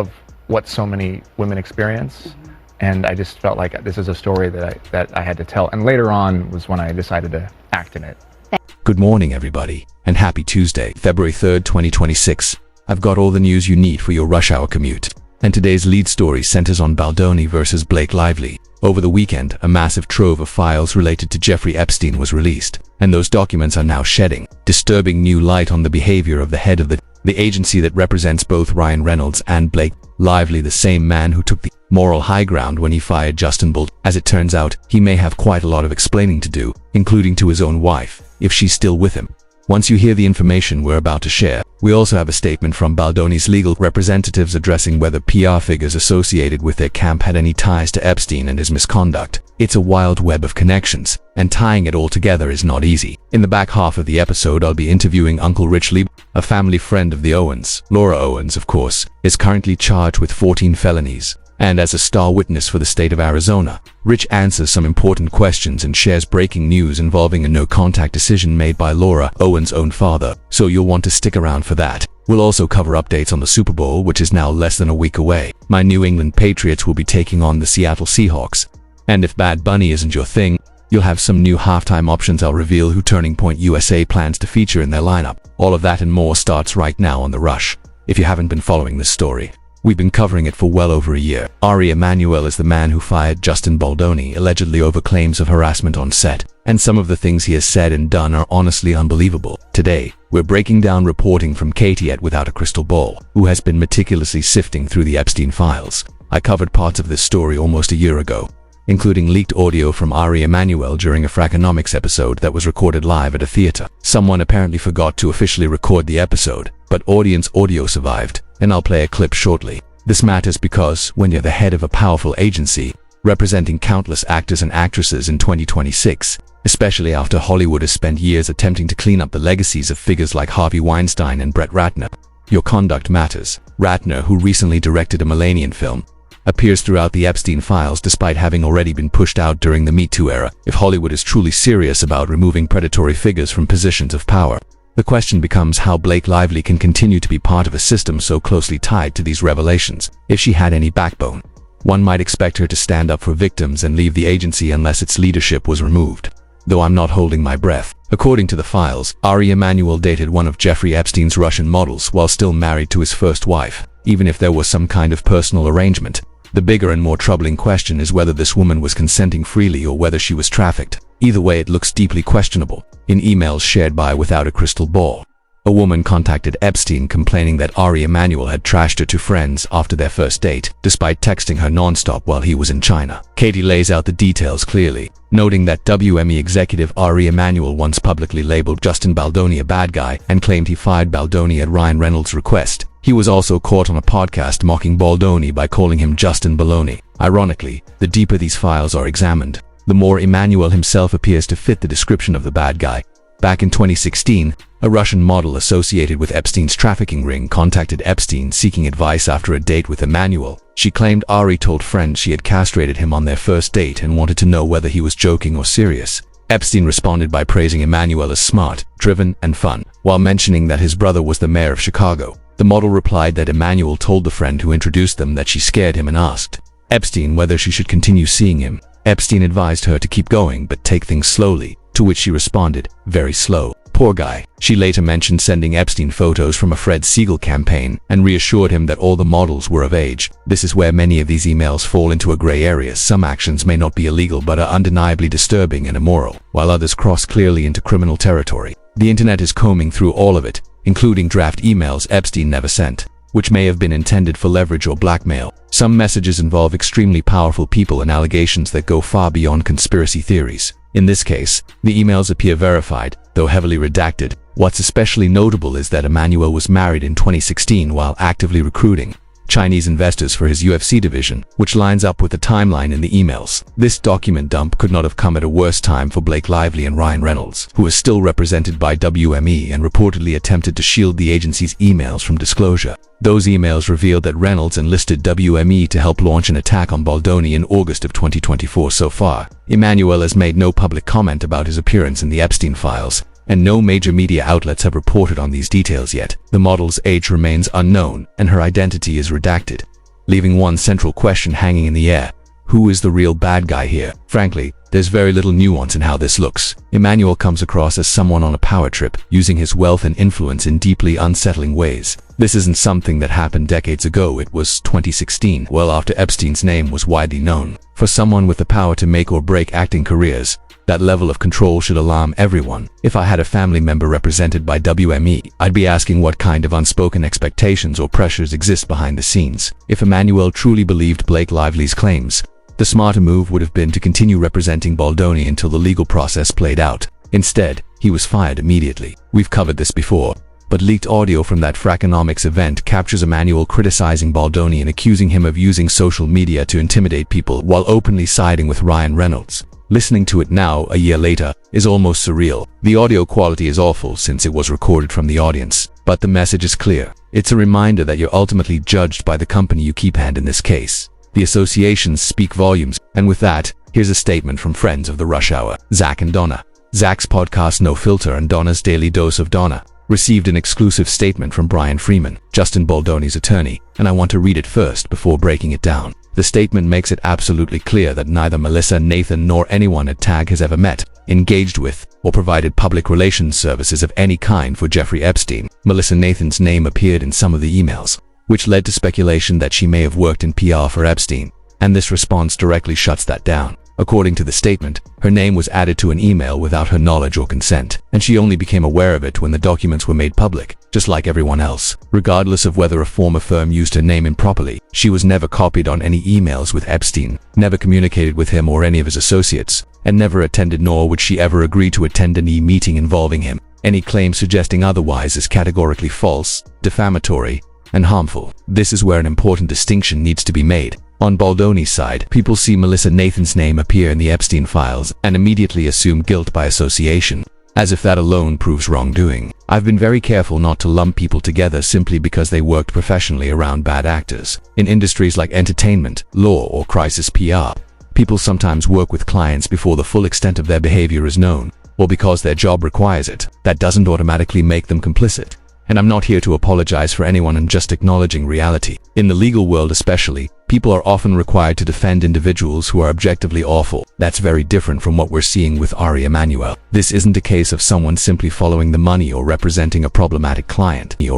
of what so many women experience. And I just felt like this is a story that I had to tell. And later on was when I decided to act in it. Good morning, everybody, and happy Tuesday, February 3rd, 2026. I've got all the news you need for your rush hour commute. And today's lead story centers on Baldoni versus Blake Lively. Over the weekend, a massive trove of files related to Jeffrey Epstein was released, and those documents are now shedding disturbing new light on the behavior of the head of the agency that represents both Ryan Reynolds and Blake Lively, the same man who took the moral high ground when he fired Justin Baldoni. As it turns out, he may have quite a lot of explaining to do, including to his own wife, if she's still with him. Once you hear the information we're about to share, we also have a statement from Baldoni's legal representatives addressing whether PR figures associated with their camp had any ties to Epstein and his misconduct. It's a wild web of connections, and tying it all together is not easy. In the back half of the episode, I'll be interviewing Uncle Rich Lee, a family friend of the Owens. Laura Owens, of course, is currently charged with 14 felonies. And as a star witness for the state of Arizona, Rich answers some important questions and shares breaking news involving a no-contact decision made by Laura Owens' own father, so you'll want to stick around for that. We'll also cover updates on the Super Bowl, which is now less than a week away. My New England Patriots will be taking on the Seattle Seahawks. And if Bad Bunny isn't your thing, you'll have some new halftime options. I'll reveal who Turning Point USA plans to feature in their lineup. All of that and more starts right now on The Rush. If you haven't been following this story, we've been covering it for well over a year. Ari Emanuel is the man who fired Justin Baldoni, allegedly over claims of harassment on set, and some of the things he has said and done are honestly unbelievable. Today, we're breaking down reporting from Katie at Without a Crystal Ball, who has been meticulously sifting through the Epstein files. I covered parts of this story almost a year ago, including leaked audio from Ari Emanuel during a Fraconomics episode that was recorded live at a theater. Someone apparently forgot to officially record the episode, but audience audio survived, and I'll play a clip shortly. This matters because when you're the head of a powerful agency, representing countless actors and actresses in 2026, especially after Hollywood has spent years attempting to clean up the legacies of figures like Harvey Weinstein and Brett Ratner, your conduct matters. Ratner, who recently directed a Millennium film, appears throughout the Epstein files despite having already been pushed out during the Me Too era. If Hollywood is truly serious about removing predatory figures from positions of power, the question becomes how Blake Lively can continue to be part of a system so closely tied to these revelations. If she had any backbone, one might expect her to stand up for victims and leave the agency unless its leadership was removed. Though I'm not holding my breath. According to the files, Ari Emanuel dated one of Jeffrey Epstein's Russian models while still married to his first wife, even if there was some kind of personal arrangement. The bigger and more troubling question is whether this woman was consenting freely or whether she was trafficked. Either way, it looks deeply questionable. In emails shared by Without a Crystal Ball, a woman contacted Epstein complaining that Ari Emanuel had trashed her to friends after their first date, despite texting her non-stop while he was in China. Katie lays out the details clearly, noting that WME executive Ari Emanuel once publicly labeled Justin Baldoni a bad guy and claimed he fired Baldoni at Ryan Reynolds' request. He was also caught on a podcast mocking Baldoni by calling him Justin Baloney. Ironically, the deeper these files are examined, the more Emanuel himself appears to fit the description of the bad guy. Back in 2016, a Russian model associated with Epstein's trafficking ring contacted Epstein seeking advice after a date with Emanuel. She claimed Ari told friends she had castrated him on their first date and wanted to know whether he was joking or serious. Epstein responded by praising Emanuel as smart, driven, and fun, while mentioning that his brother was the mayor of Chicago. The model replied that Emanuel told the friend who introduced them that she scared him and asked Epstein whether she should continue seeing him. Epstein advised her to keep going but take things slowly, to which she responded, "Very slow. Poor guy." She later mentioned sending Epstein photos from a Fred Siegel campaign and reassured him that all the models were of age. This is where many of these emails fall into a gray area. Some actions may not be illegal but are undeniably disturbing and immoral, while others cross clearly into criminal territory. The internet is combing through all of it, including draft emails Epstein never sent, which may have been intended for leverage or blackmail. Some messages involve extremely powerful people and allegations that go far beyond conspiracy theories. In this case, the emails appear verified, though heavily redacted. What's especially notable is that Emanuel was married in 2016 while actively recruiting Chinese investors for his UFC division, which lines up with the timeline in the emails. This document dump could not have come at a worse time for Blake Lively and Ryan Reynolds, who is still represented by WME and reportedly attempted to shield the agency's emails from disclosure. Those emails revealed that Reynolds enlisted WME to help launch an attack on Baldoni in August of 2024. So far, Emanuel has made no public comment about his appearance in the Epstein files, and no major media outlets have reported on these details yet. The model's age remains unknown, and her identity is redacted, leaving one central question hanging in the air. Who is the real bad guy here? Frankly, there's very little nuance in how this looks. Emmanuel comes across as someone on a power trip, using his wealth and influence in deeply unsettling ways. This isn't something that happened decades ago. It was 2016, well after Epstein's name was widely known. For someone with the power to make or break acting careers, that level of control should alarm everyone. If I had a family member represented by WME, I'd be asking what kind of unspoken expectations or pressures exist behind the scenes. If Emmanuel truly believed Blake Lively's claims, the smarter move would have been to continue representing Baldoni until the legal process played out. Instead, he was fired immediately. We've covered this before, but leaked audio from that Frackonomics event captures Emmanuel criticizing Baldoni and accusing him of using social media to intimidate people while openly siding with Ryan Reynolds. Listening to it now, a year later, is almost surreal. The audio quality is awful since it was recorded from the audience, but the message is clear. It's a reminder that you're ultimately judged by the company you keep, and in this case, the associations speak volumes. And with that, here's a statement from friends of the Rush Hour, Zach and Donna. Zach's podcast No Filter and Donna's Daily Dose of Donna received an exclusive statement from Brian Freeman, Justin Baldoni's attorney, and I want to read it first before breaking it down. The statement makes it absolutely clear that neither Melissa, Nathan, nor anyone at TAG has ever met, engaged with, or provided public relations services of any kind for Jeffrey Epstein. Melissa Nathan's name appeared in some of the emails, which led to speculation that she may have worked in PR for Epstein, and this response directly shuts that down. According to the statement, her name was added to an email without her knowledge or consent, and she only became aware of it when the documents were made public, just like everyone else. Regardless of whether a former firm used her name improperly, she was never copied on any emails with Epstein, never communicated with him or any of his associates, and never attended, nor would she ever agree to attend any meeting involving him. Any claim suggesting otherwise is categorically false, defamatory, and harmful. This is where an important distinction needs to be made. On Baldoni's side, people see Melissa Nathan's name appear in the Epstein files and immediately assume guilt by association, as if that alone proves wrongdoing. I've been very careful not to lump people together simply because they worked professionally around bad actors. In industries like entertainment, law, or crisis PR, people sometimes work with clients before the full extent of their behavior is known, or because their job requires it. That doesn't automatically make them complicit. And I'm not here to apologize for anyone and just acknowledging reality. In the legal world especially, people are often required to defend individuals who are objectively awful. That's very different from what we're seeing with Ari Emanuel. This isn't a case of someone simply following the money or representing a problematic client. These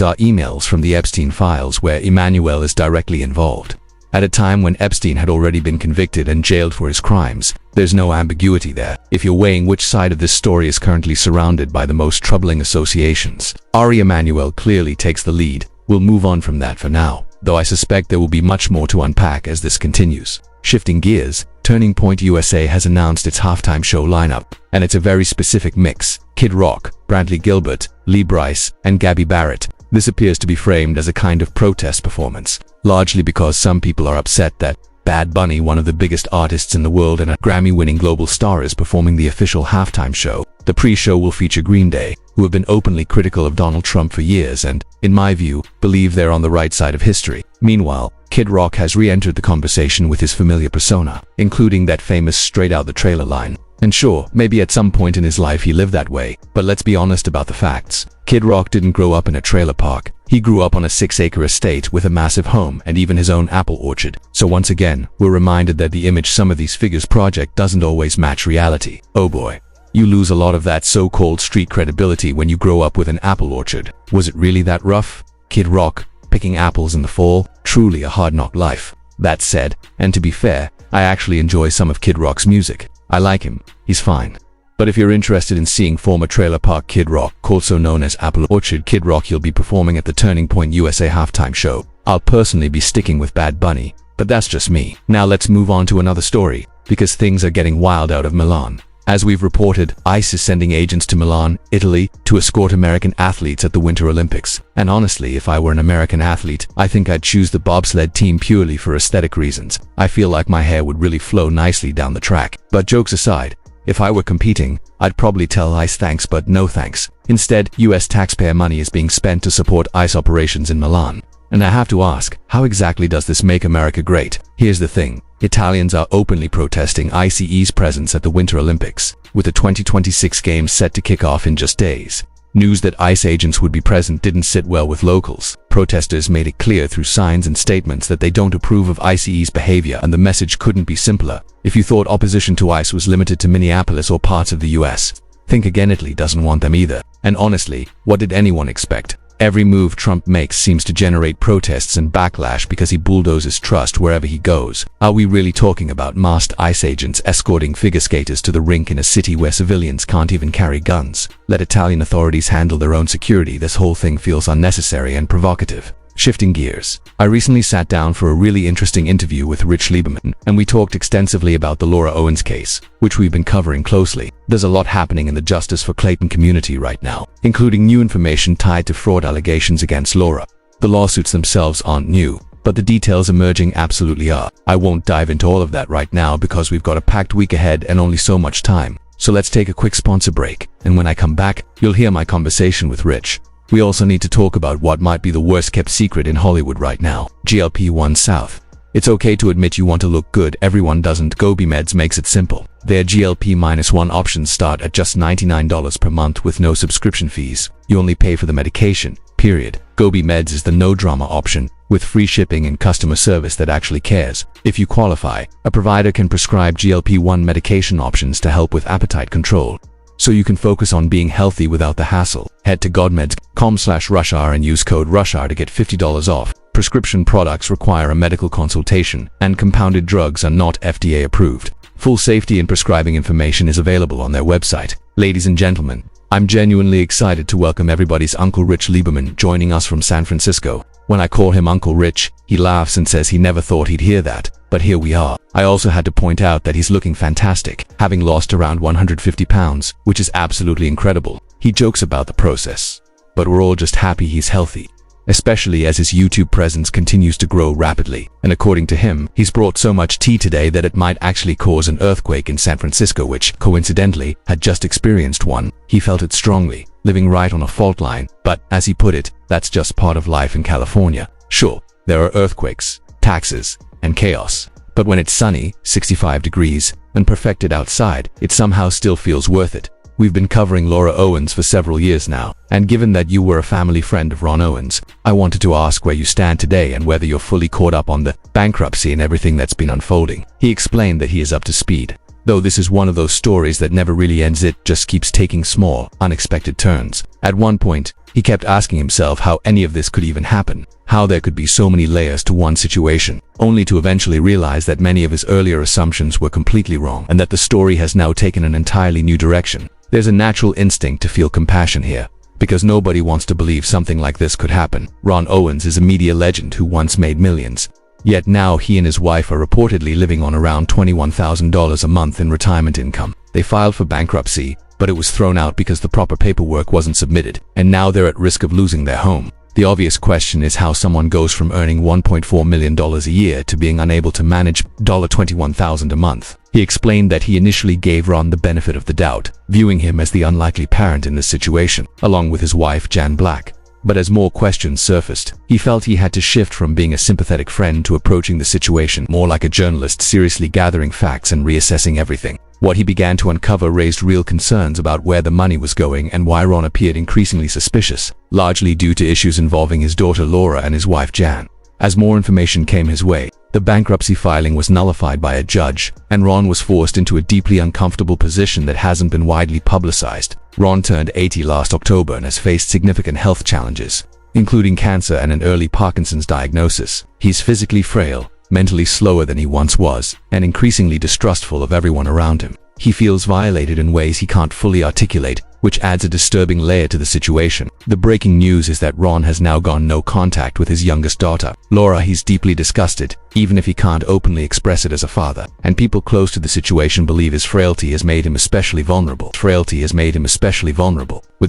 are emails from the Epstein files where Emanuel is directly involved. At a time when Epstein had already been convicted and jailed for his crimes, there's no ambiguity there. If you're weighing which side of this story is currently surrounded by the most troubling associations, Ari Emanuel clearly takes the lead. We'll move on from that for now, though I suspect there will be much more to unpack as this continues. Shifting gears, Turning Point USA has announced its halftime show lineup, and it's a very specific mix. Kid Rock, Brantley Gilbert, Lee Brice, and Gabby Barrett. This appears to be framed as a kind of protest performance, largely because some people are upset that Bad Bunny, one of the biggest artists in the world and a Grammy-winning global star, is performing the official halftime show. The pre-show will feature Green Day, who have been openly critical of Donald Trump for years and, in my view, believe they're on the right side of history. Meanwhile, Kid Rock has re-entered the conversation with his familiar persona, including that famous straight out the trailer line. And sure, maybe at some point in his life he lived that way, but let's be honest about the facts. Kid Rock didn't grow up in a trailer park. He grew up on a 6-acre estate with a massive home and even his own apple orchard. So once again, we're reminded that the image some of these figures project doesn't always match reality. Oh boy. You lose a lot of that so-called street credibility when you grow up with an apple orchard. Was it really that rough? Kid Rock, picking apples in the fall, truly a hard knock life. That said, and to be fair, I actually enjoy some of Kid Rock's music. I like him, he's fine. But if you're interested in seeing former trailer park Kid Rock, also known as Apple Orchard Kid Rock, he'll be performing at the Turning Point USA halftime show. I'll personally be sticking with Bad Bunny, but that's just me. Now let's move on to another story, because things are getting wild out of Milan. As we've reported, ICE is sending agents to Milan, Italy, to escort American athletes at the Winter Olympics. And honestly, if I were an American athlete, I think I'd choose the bobsled team purely for aesthetic reasons. I feel like my hair would really flow nicely down the track. But jokes aside, if I were competing, I'd probably tell ICE thanks but no thanks. Instead, US taxpayer money is being spent to support ICE operations in Milan. And I have to ask, how exactly does this make America great? Here's the thing. Italians are openly protesting ICE's presence at the Winter Olympics, with the 2026 Games set to kick off in just days. News that ICE agents would be present didn't sit well with locals. Protesters made it clear through signs and statements that they don't approve of ICE's behavior, and the message couldn't be simpler. If you thought opposition to ICE was limited to Minneapolis or parts of the US, think again. Italy doesn't want them either. And honestly, what did anyone expect? Every move Trump makes seems to generate protests and backlash because he bulldozes trust wherever he goes. Are we really talking about masked ICE agents escorting figure skaters to the rink in a city where civilians can't even carry guns? Let Italian authorities handle their own security. This whole thing feels unnecessary and provocative. Shifting gears, I recently sat down for a really interesting interview with Rich Lieberman, and we talked extensively about the Laura Owens case, which we've been covering closely. There's a lot happening in the Justice for Clayton community right now, including new information tied to fraud allegations against Laura. The lawsuits themselves aren't new, but the details emerging absolutely are. I won't dive into all of that right now because we've got a packed week ahead and only so much time. So let's take a quick sponsor break, and when I come back, you'll hear my conversation with Rich. We also need to talk about what might be the worst kept secret in Hollywood right now, GLP-1 South. It's okay to admit you want to look good, everyone doesn't. Gobi Meds makes it simple. Their GLP-1 options start at just $99 per month with no subscription fees. You only pay for the medication, period. Gobi Meds is the no-drama option, with free shipping and customer service that actually cares. If you qualify, a provider can prescribe GLP-1 medication options to help with appetite control, so you can focus on being healthy without the hassle. Head to godmeds.com/rushhour and use code RUSHHOUR to get $50 off. Prescription products require a medical consultation, and compounded drugs are not FDA approved. Full safety and prescribing information is available on their website. Ladies and gentlemen, I'm genuinely excited to welcome everybody's Uncle Rich Lieberman joining us from San Francisco. When I call him Uncle Rich, he laughs and says he never thought he'd hear that, but here we are. I also had to point out that he's looking fantastic, having lost around 150 pounds, which is absolutely incredible. He jokes about the process, but we're all just happy he's healthy, especially as his YouTube presence continues to grow rapidly. And according to him, he's brought so much tea today that it might actually cause an earthquake in San Francisco, which, coincidentally, had just experienced one. He felt it strongly, living right on a fault line, but, as he put it, that's just part of life in California. Sure, there are earthquakes, taxes, and chaos, but when it's sunny, 65 degrees, and perfected outside, it somehow still feels worth it. We've been covering Laura Owens for several years now, and given that you were a family friend of Ron Owens, I wanted to ask where you stand today and whether you're fully caught up on the bankruptcy and everything that's been unfolding. He explained that he is up to speed, though this is one of those stories that never really ends. It just keeps taking small, unexpected turns. At one point, he kept asking himself how any of this could even happen, how there could be so many layers to one situation, only to eventually realize that many of his earlier assumptions were completely wrong and that the story has now taken an entirely new direction. There's a natural instinct to feel compassion here, because nobody wants to believe something like this could happen. Ron Owens is a media legend who once made millions, yet now he and his wife are reportedly living on around $21,000 a month in retirement income. They filed for bankruptcy, but it was thrown out because the proper paperwork wasn't submitted, and now they're at risk of losing their home. The obvious question is how someone goes from earning $1.4 million a year to being unable to manage $21,000 a month. He explained that he initially gave Ron the benefit of the doubt, viewing him as the unlikely parent in this situation, along with his wife Jan Black. But as more questions surfaced, he felt he had to shift from being a sympathetic friend to approaching the situation more like a journalist, seriously gathering facts and reassessing everything. What he began to uncover raised real concerns about where the money was going and why Ron appeared increasingly suspicious, largely due to issues involving his daughter Laura and his wife Jan. As more information came his way, the bankruptcy filing was nullified by a judge, and Ron was forced into a deeply uncomfortable position that hasn't been widely publicized. Ron turned 80 last October and has faced significant health challenges, including cancer and an early Parkinson's diagnosis. He's physically frail, mentally slower than he once was, and increasingly distrustful of everyone around him. He feels violated in ways he can't fully articulate, which adds a disturbing layer to the situation. The breaking news is that Ron has now gone no contact with his youngest daughter, Laura. He's deeply disgusted, even if he can't openly express it as a father, and people close to the situation believe his frailty has made him especially vulnerable. With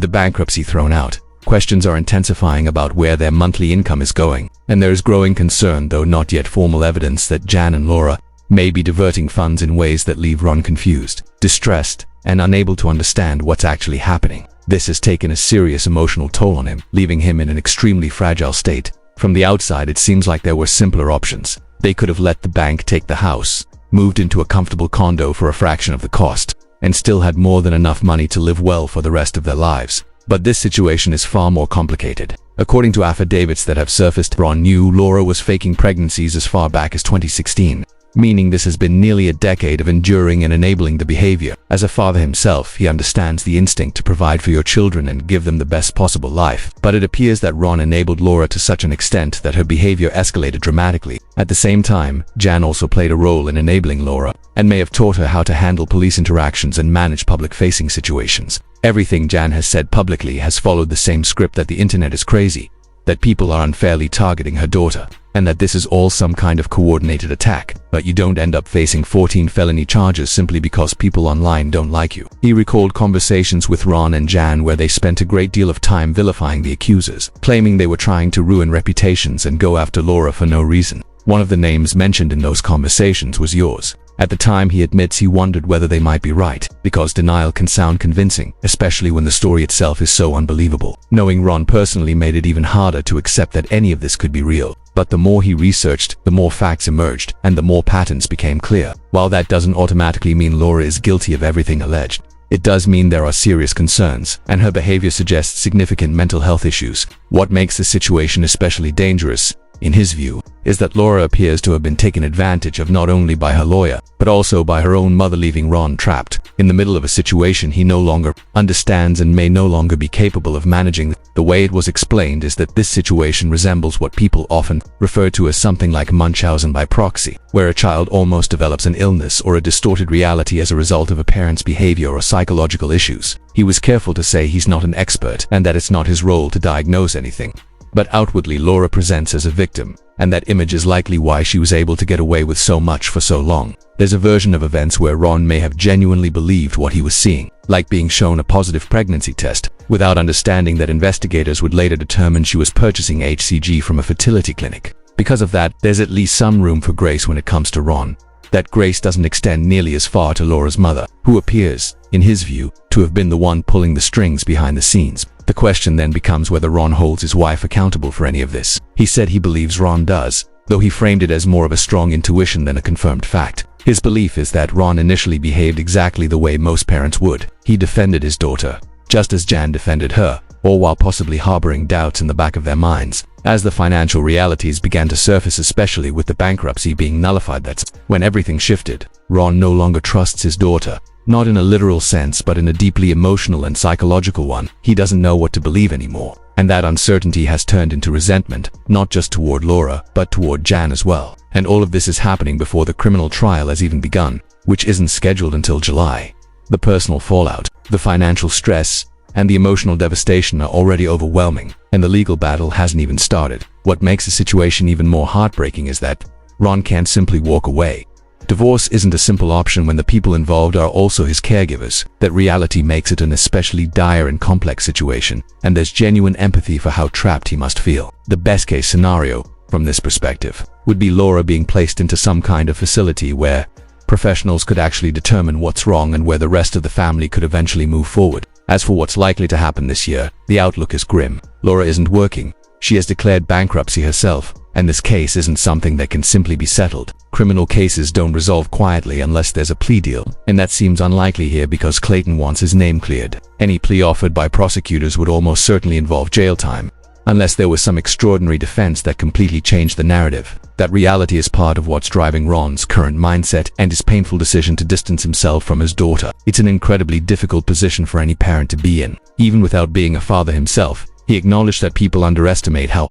the bankruptcy thrown out, questions are intensifying about where their monthly income is going, and there is growing concern, though not yet formal evidence, that Jan and Laura may be diverting funds in ways that leave Ron confused, distressed, and unable to understand what's actually happening. This has taken a serious emotional toll on him, leaving him in an extremely fragile state. From the outside, it seems like there were simpler options. They could have let the bank take the house, moved into a comfortable condo for a fraction of the cost, and still had more than enough money to live well for the rest of their lives. But this situation is far more complicated. According to affidavits that have surfaced, Ron knew Laura was faking pregnancies as far back as 2016, meaning this has been nearly a decade of enduring and enabling the behavior. As a father himself, he understands the instinct to provide for your children and give them the best possible life. But it appears that Ron enabled Laura to such an extent that her behavior escalated dramatically. At the same time, Jan also played a role in enabling Laura, and may have taught her how to handle police interactions and manage public-facing situations. Everything Jan has said publicly has followed the same script: that the internet is crazy, that people are unfairly targeting her daughter, and that this is all some kind of coordinated attack. But you don't end up facing 14 felony charges simply because people online don't like you. He recalled conversations with Ron and Jan where they spent a great deal of time vilifying the accusers, claiming they were trying to ruin reputations and go after Laura for no reason. One of the names mentioned in those conversations was yours. At the time, he admits he wondered whether they might be right, because denial can sound convincing, especially when the story itself is so unbelievable. Knowing Ron personally made it even harder to accept that any of this could be real. But the more he researched, the more facts emerged, and the more patterns became clear. While that doesn't automatically mean Laura is guilty of everything alleged, it does mean there are serious concerns, and her behavior suggests significant mental health issues. What makes the situation especially dangerous, in his view, is that Laura appears to have been taken advantage of not only by her lawyer, but also by her own mother, leaving Ron trapped in the middle of a situation he no longer understands and may no longer be capable of managing. The way it was explained is that this situation resembles what people often refer to as something like Munchausen by proxy, where a child almost develops an illness or a distorted reality as a result of a parent's behavior or psychological issues. He was careful to say he's not an expert and that it's not his role to diagnose anything. But outwardly, Laura presents as a victim, and that image is likely why she was able to get away with so much for so long. There's a version of events where Ron may have genuinely believed what he was seeing, like being shown a positive pregnancy test, without understanding that investigators would later determine she was purchasing HCG from a fertility clinic. Because of that, there's at least some room for grace when it comes to Ron. That grace doesn't extend nearly as far to Laura's mother, who appears, in his view, to have been the one pulling the strings behind the scenes. The question then becomes whether Ron holds his wife accountable for any of this. He said he believes Ron does, though he framed it as more of a strong intuition than a confirmed fact. His belief is that Ron initially behaved exactly the way most parents would. He defended his daughter, just as Jan defended her, all while possibly harboring doubts in the back of their minds. As the financial realities began to surface, especially with the bankruptcy being nullified, that's when everything shifted. Ron no longer trusts his daughter. Not in a literal sense, but in a deeply emotional and psychological one. He doesn't know what to believe anymore. And that uncertainty has turned into resentment, not just toward Laura, but toward Jan as well. And all of this is happening before the criminal trial has even begun, which isn't scheduled until July. The personal fallout, the financial stress, and the emotional devastation are already overwhelming, and the legal battle hasn't even started. What makes the situation even more heartbreaking is that Ron can't simply walk away. Divorce isn't a simple option when the people involved are also his caregivers. That reality makes it an especially dire and complex situation, and there's genuine empathy for how trapped he must feel. The best-case scenario, from this perspective, would be Laura being placed into some kind of facility where professionals could actually determine what's wrong and where the rest of the family could eventually move forward. As for what's likely to happen this year, the outlook is grim. Laura isn't working. She has declared bankruptcy herself, and this case isn't something that can simply be settled. Criminal cases don't resolve quietly unless there's a plea deal, and that seems unlikely here because Clayton wants his name cleared. Any plea offered by prosecutors would almost certainly involve jail time, unless there was some extraordinary defense that completely changed the narrative. That reality is part of what's driving Ron's current mindset and his painful decision to distance himself from his daughter. It's an incredibly difficult position for any parent to be in. Even without being a father himself, he acknowledged that people underestimate how